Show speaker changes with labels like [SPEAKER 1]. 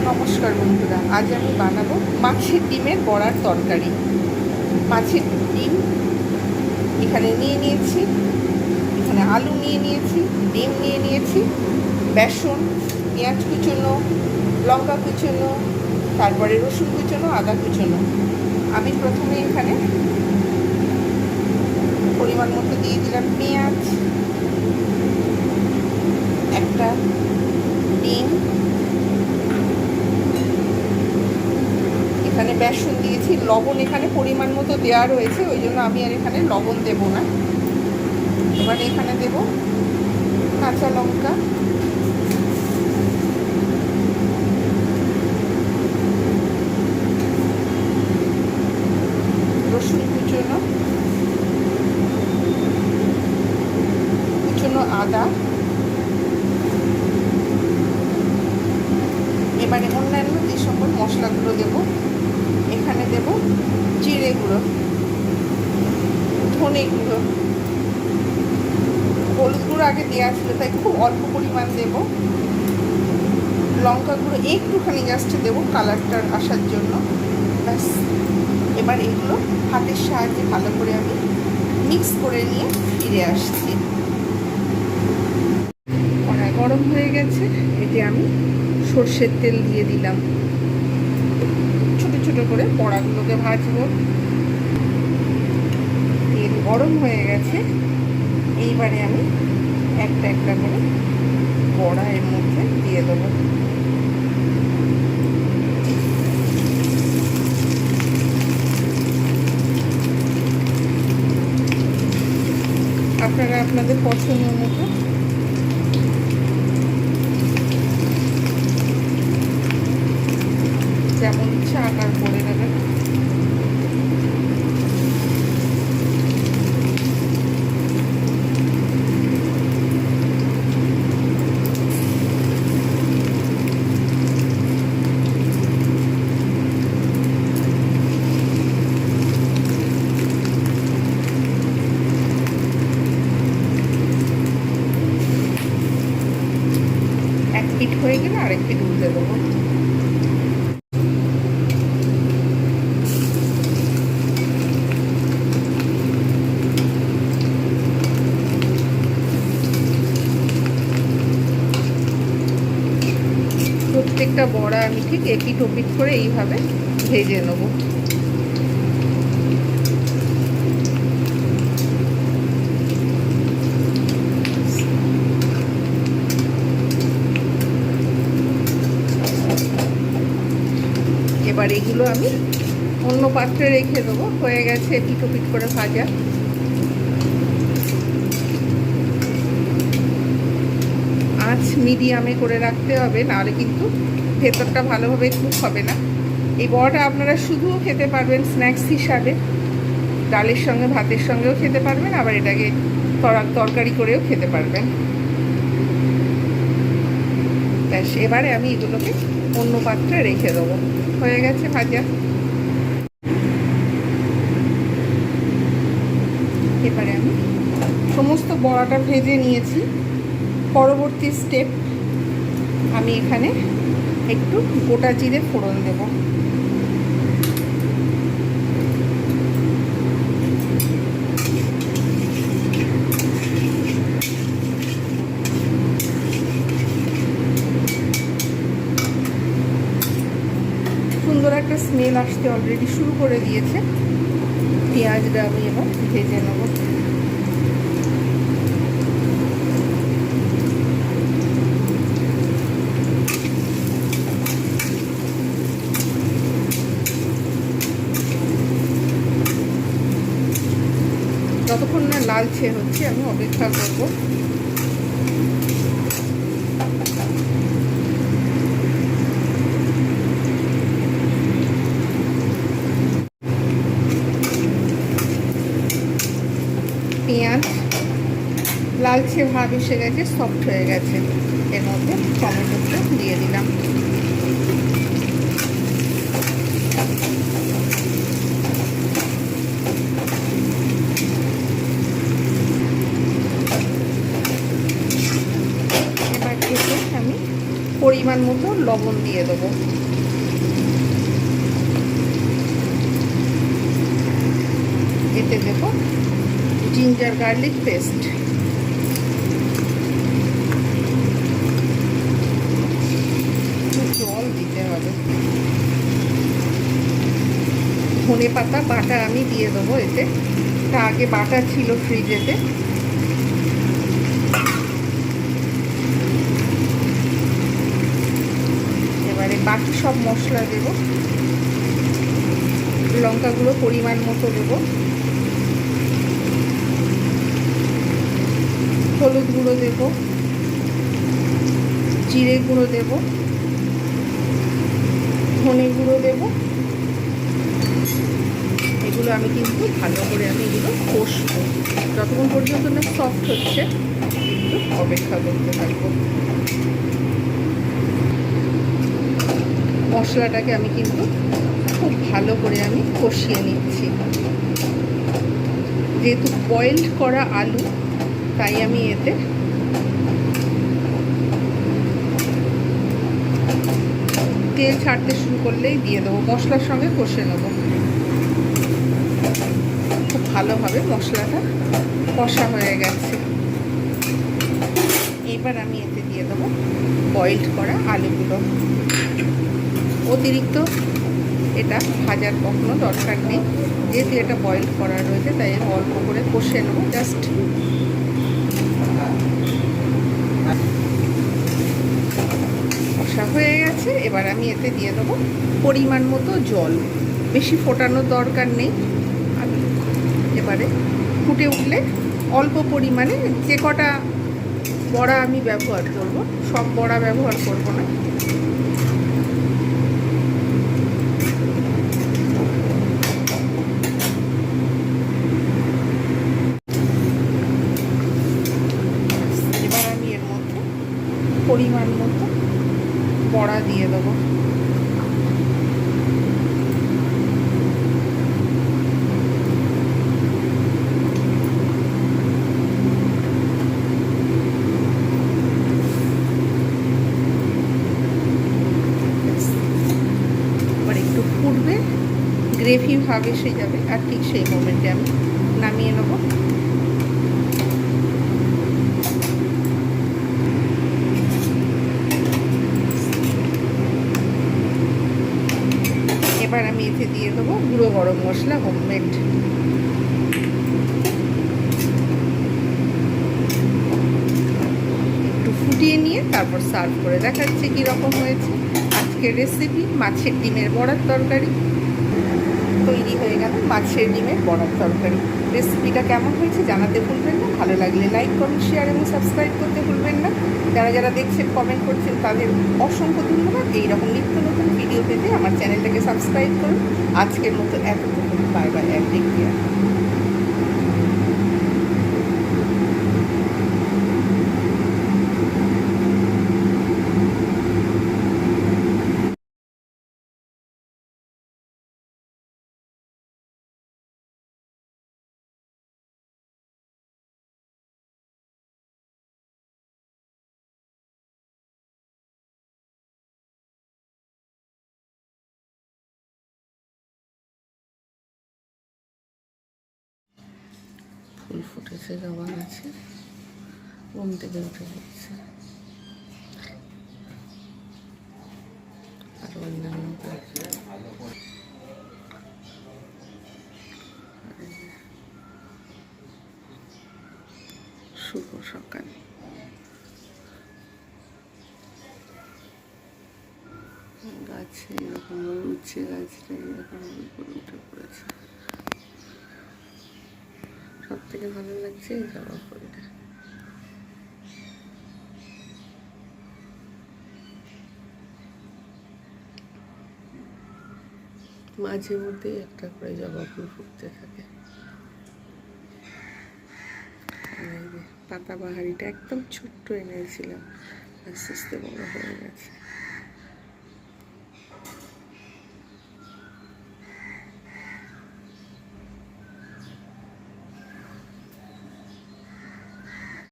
[SPEAKER 1] নমস্কার বন্ধুরা, আজ আমি বানাবো মাছের ডিমের বড়ার তরকারি। মাছের ডিম এখানে নিয়ে নিয়েছি, এখানে আলু নিয়ে নিয়েছি, ডিম নিয়ে নিয়েছি, বেসন, পেঁয়াজ কুচোনো, লঙ্কা কুচোনো, তারপরে রসুন কুচোনো, আদা কুচোনো। আমি প্রথমে এখানে পরিমাণ মতো দিয়ে দিলাম পেঁয়াজ, একটা ডিম, এখানে বেসন দিয়েছি, লবণ এখানে পরিমাণ মতো দেওয়া রয়েছে, ওই জন্য আমি আর এখানে লবণ দেব না। এবার এখানে দেব কাঁচা লঙ্কা, রসুন কুচোনো, আদা। এবারে অন্যান্য যে সকল মশলাগুলো দেব, এখানে দেব জিরে গুঁড়ো, ধনে গুঁড়ো, হলুদ গুঁড়ো আগে দেওয়া ছিল তাই খুব অল্প পরিমাণ দেব, লঙ্কা গুঁড়ো একটুখানি জাস্ট দেবো কালারটার আসার জন্য, ব্যাস। এবার এগুলো হাতের সাহায্যে ভালো করে আমি মিক্স করে নিয়ে ফিরে আসছি। কড়াই গরম হয়ে গেছে, এতে আমি সর্ষের তেল দিয়ে দিলাম, ছোট ছোট করে বড়াগুলোকে ভাজবো। তেল গরম হয়ে গেছে, এইবারে আমি একটা একটা করে বড়া এর মধ্যে দিয়ে দেবো। আপনারা আপনাদের পছন্দ মতো যেমন ইচ্ছা আকার করে নেবেন। এক পিঠ হয়ে গেলে আরেক পিঠ উল্টে দেবো। প্রত্যেকটা বড়া আমি ঠিক এপিট ওপিট করে এইভাবে ভেজে নেব। এবার এগুলো আমি অন্য পাত্রে রেখে দেবো। হয়ে গেছে এপিট ওপিট করে ভাজা। আঁচ মিডিয়ামে করে রাখতে হবে, নাহলে কিন্তু ভেতরটা ভালোভাবে কুক হবে না। এই বড়াটা আপনারা শুধুও খেতে পারবেন স্ন্যাক্স হিসাবে, ডালের সঙ্গে ভাতের সঙ্গেও খেতে পারবেন, আবার এটাকে তরকারি করেও খেতে পারবেন। ব্যাস, এবারে আমি এগুলোকে অন্য পাত্রে রেখে দেবো। হয়ে গেছে ভাজা। এবারে আমি সমস্ত বড়াটা ভেজে নিয়েছি। পরবর্তী স্টেপ, আমি এখানে একটু গোটা জিরে ফোড়ন দেব। সুন্দর একটা স্মেল আসতে অলরেডি শুরু করে দিয়েছে। পেঁয়াজটা আমি এবার ভেজে নেব। যতক্ষণ না লালচে হচ্ছে আমি অপেক্ষা করব। পেঁয়াজ লালচে ভাব এসে গেছে, সফট হয়ে গেছে। এর মধ্যে টমেটোটা দিয়ে দিলাম। পরিমাণ মতো লবণ দিয়ে দেবো। এতে দেবো জিঞ্জার গার্লিক পেস্ট, জল দিতে হবে। ধনে পাতা বাটা আমি দিয়ে দেবো এতে, তা আগে বাটা ছিল ফ্রিজেতে। এবারে বাকি সব মশলা দেব। লঙ্কা গুঁড়ো পরিমাণ মতো দেব, হলুদ গুঁড়ো দেব, জিরে গুঁড়ো দেব, ধনে গুঁড়ো দেব। এগুলো আমি কিন্তু ভালো করে আমি এগুলো কষবো, যতক্ষণ পর্যন্ত না সফট হচ্ছে একটু অপেক্ষা করতে থাকবো। মশলাটাকে আমি কিন্তু খুব ভালো করে আমি কষিয়ে নিচ্ছি। যেহেতু বয়েলড করা আলু, তাই আমি এতে তেল ছাড়তে শুরু করলেই দিয়ে দেবো, মশলার সঙ্গে কষে নেবো। খুব ভালোভাবে মশলাটা কষা হয়ে গেছে। এবার আমি এতে দিয়ে দেবো বয়েলড করা আলুগুলো। অতিরিক্ত এটা ভাজার কখনো দরকার নেই, যেহেতু এটা বয়েল করা রয়েছে তাই অল্প করে কষে নেবো জাস্ট। কষা হয়ে গেছে, এবার আমি এতে দিয়ে দেবো পরিমাণ মতো জল। বেশি ফোটানোর দরকার নেই। এবারে ফুটে উঠলে অল্প পরিমাণে, যে কটা বড়া আমি ব্যবহার করব, সব বড়া ব্যবহার করব না, এবার আমি এর মধ্যে পরিমাণ মতো বড়া দিয়ে দেবো। ফুটবে, গ্রেভি ভাব এসে যাবে, আর ঠিক সেই মোমেন্টে আমি নামিয়ে নেব। এবার আমি এতে দিয়ে দেবো গুঁড়ো গরম মশলা হোমমেড। একটু ফুটিয়ে নিয়ে তারপর সার্ভ করে দেখাচ্ছি কীরকম হয়েছে। আজকের রেসিপি মাছের ডিমের বড়ার তরকারি তৈরি হয়ে গেল। মাছের ডিমের বড়ার তরকারি রেসিপিটা কেমন হয়েছে জানাতে ভুলবেন না। ভালো লাগলে লাইক, কমেন্ট, শেয়ার এবং সাবস্ক্রাইব করতে ভুলবেন না। যারা যারা দেখছেন, কমেন্ট করছেন, তাদের অসংখ্য ধন্যবাদ। এইরকম নিত্য নতুন ভিডিও পেতে আমার চ্যানেলটাকে সাবস্ক্রাইব করুন। আজকের মতো এতটুকু, বাই বাই, টেক কেয়ার। ফুল ফুটেছে, জবা আছে, ঘুম থেকে উঠে যাচ্ছে। আর অন্যান্য শুভ সকাল। গাছে এরকম উঠছে, গাছটা এরকম উপরে উঠে পড়েছে। সব থেকে ভালো লাগছে এই জবা ফুলটা। মাঝে মধ্যে একটা করে জবা ফুল ফুটতে থাকে। পাতাবাহারিটা একদম ছোট্ট এনেছিলাম, আস্তে আস্তে বড় হয়ে গেছে।